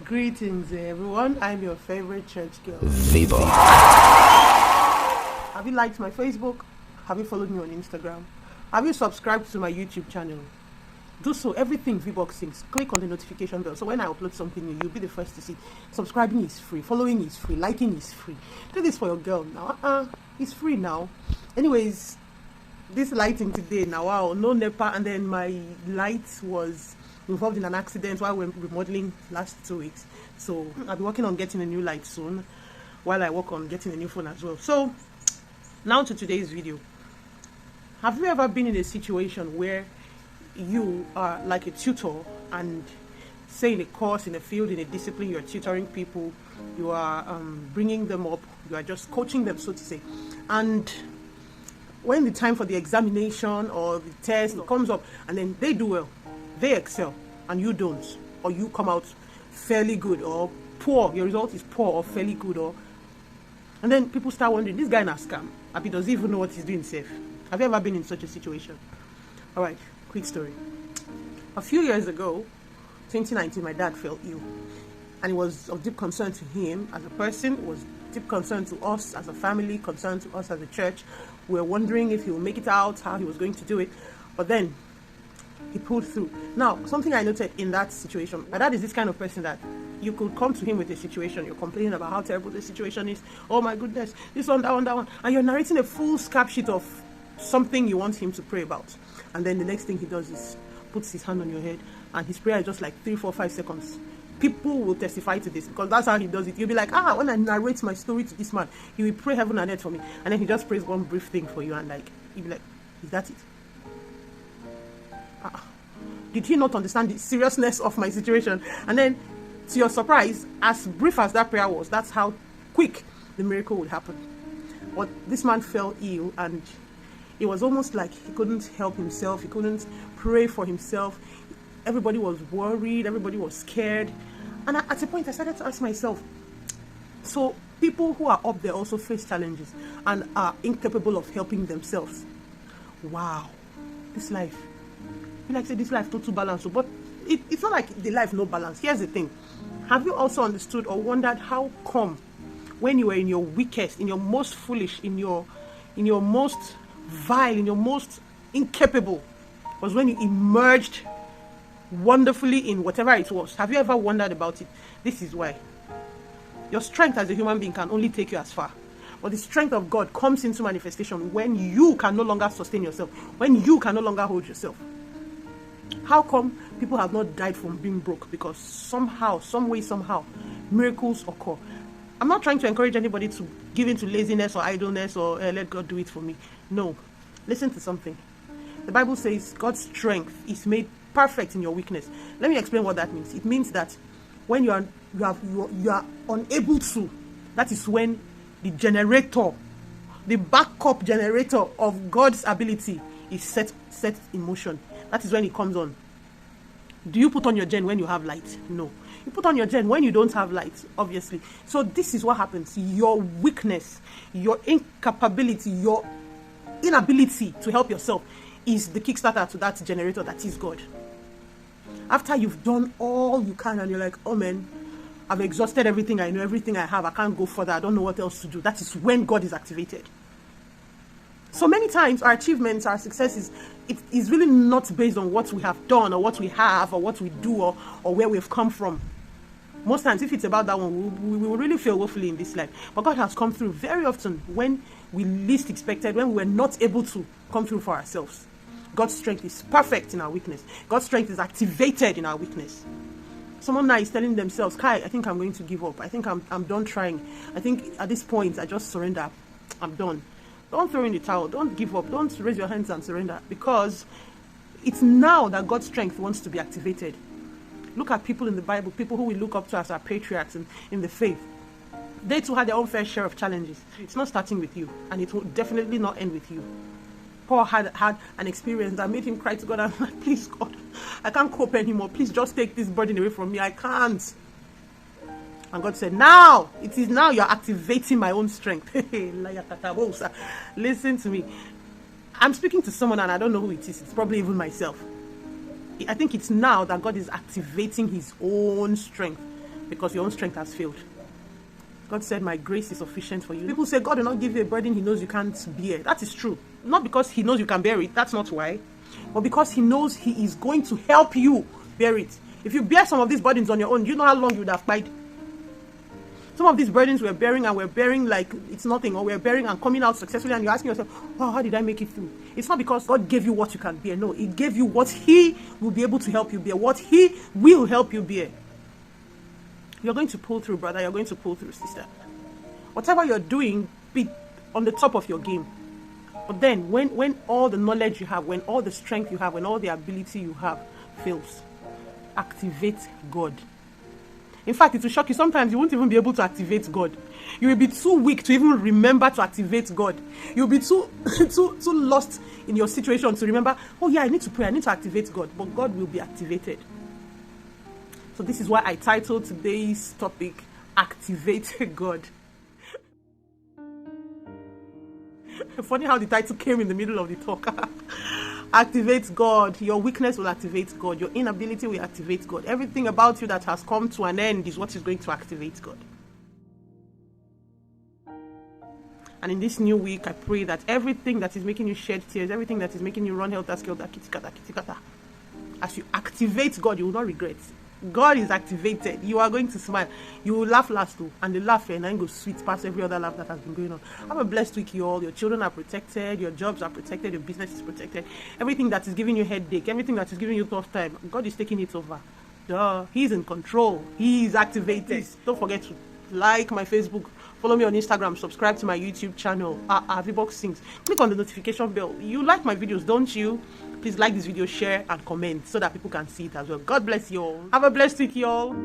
Greetings, everyone. I'm your favorite church girl. Vivo. Have you liked my Facebook? Have you followed me on Instagram? Have you subscribed to my YouTube channel? Do so. Everything VBox sings. Click on the notification bell so when I upload something new, you'll be the first to see. Subscribing is free. Following is free. Liking is free. Do this for your girl now. It's free now. Anyways, this lighting today now, wow, no NEPA, and then my light was involved in an accident while we were remodeling last 2 weeks. So I'll be working on getting a new light soon while I work on getting a new phone as well. So now to today's video. Have you ever been in a situation where you are like a tutor and say in a course, in a field, in a discipline, you're tutoring people, you are bringing them up, you are just coaching them, so to say, and when the time for the examination or the test comes up and then they do well, they excel and you don't, or you come out fairly good or poor, your result is poor or fairly good, and then people start wondering, this guy in a scam, Abi does he even know what he's doing safe? Have you ever been in such a situation? All right, quick story. A few years ago, 2019, my dad fell ill, and it was of deep concern to him as a person. It was deep concern to us as a family, concern to us as a church. We were wondering if he will make it out, how he was going to do it, but then he pulled through. Now, something I noted in that situation, my dad is this kind of person that you could come to him with a situation, you're complaining about how terrible the situation is, oh my goodness, this one, that one, that one, and you're narrating a full scrap sheet of something you want him to pray about, and then the next thing he does is puts his hand on your head, and his prayer is just like 3, 4, 5 seconds. People will testify to this because that's how he does it. You'll be like, when I narrate my story to this man, he will pray heaven and earth for me, and then he just prays one brief thing for you, and like you'll be like, is that it? Did he not understand the seriousness of my situation? And then, to your surprise, as brief as that prayer was, that's how quick the miracle would happen. But this man fell ill, and it was almost like he couldn't help himself. He couldn't pray for himself. Everybody was worried. Everybody was scared. And at a point, I started to ask myself, so people who are up there also face challenges and are incapable of helping themselves. Wow, this life. You like say this life total balance, but it's not like the life no balance. Here's the thing. Have you also understood or wondered how come when you were in your weakest, in your most foolish, in your most vile, in your most incapable, was when you emerged wonderfully in whatever it was? Have you ever wondered about it? This is why. Your strength as a human being can only take you as far. But the strength of God comes into manifestation when you can no longer sustain yourself, when you can no longer hold yourself. How come people have not died from being broke? Because somehow, some way, somehow, miracles occur. I'm not trying to encourage anybody to give in to laziness or idleness or let God do it for me. No. Listen to something. The Bible says God's strength is made perfect in your weakness. Let me explain what that means. It means that when you are unable to, that is when the generator, the backup generator of God's ability is set in motion. That is when it comes on. Do you put on your gen when you have light? No. You put on your gen when you don't have light, obviously. So this is what happens. Your weakness, your incapability, your inability to help yourself is the kickstarter to that generator that is God. After you've done all you can and you're like, oh man, I've exhausted everything I know, everything I have, I can't go further, I don't know what else to do. That is when God is activated. So many times our achievements, our successes, it is really not based on what we have done or what we have or what we do or where we've come from. Most times, if it's about that one, we will really fail woefully in this life. But God has come through very often when we least expected, when we were not able to come through for ourselves. God's strength is perfect in our weakness. God's strength is activated in our weakness. Someone now is telling themselves, Kai, I think I'm going to give up. I think I'm done trying. I think at this point, I just surrender. I'm done. Don't throw in the towel. Don't give up. Don't raise your hands and surrender, because it's now that God's strength wants to be activated. Look at people in the Bible, people who we look up to as our patriarchs in the faith. They too had their own fair share of challenges. It's not starting with you, and it will definitely not end with you. Paul had an experience that made him cry to God. I'm like, please, God, I can't cope anymore. Please just take this burden away from me. I can't. And God said, now, it is now you're activating my own strength. Listen to me. I'm speaking to someone and I don't know who it is. It's probably even myself. I think it's now that God is activating his own strength. because your own strength has failed. God said, my grace is sufficient for you. People say God will not give you a burden he knows you can't bear. That is true. Not because he knows you can bear it. That's not why. But because he knows he is going to help you bear it. If you bear some of these burdens on your own, do you know how long you would have cried? Some of these burdens we're bearing, and we're bearing like it's nothing, or we're bearing and coming out successfully, and you're asking yourself, oh, how did I make it through? It's not because God gave you what you can bear. No, he gave you what he will be able to help you bear, what he will help you bear. You're going to pull through, brother. You're going to pull through, sister. Whatever you're doing, be on the top of your game. But then, when all the knowledge you have, when all the strength you have, when all the ability you have fails, activate God. In fact, it will shock you. Sometimes you won't even be able to activate God. You will be too weak to even remember to activate God. You'll be too lost in your situation to remember, oh yeah, I need to pray, I need to activate God. But God will be activated. So this is why I titled today's topic, Activate God. Funny how the title came in the middle of the talk. Activate God. Your weakness will activate God. Your inability will activate God. Everything about you that has come to an end is what is going to activate God. And in this new week, I pray that everything that is making you shed tears, everything that is making you run helter-skelter, kitikata, as you activate God, you will not regret. God is activated. You are going to smile. You will laugh last too. And the laugh and then go sweet past every other laugh that has been going on. Have a blessed week, you all. Your children are protected. Your jobs are protected. Your business is protected. Everything that is giving you headache, everything that is giving you tough time, God is taking it over. Duh. He's in control. He is activated. Please, don't forget to like my Facebook. Follow me on Instagram. Subscribe to my YouTube channel. Avibox Sings. Click on the notification bell. You like my videos, don't you? Please like this video, share, and comment so that people can see it as well. God bless you all. Have a blessed week, y'all.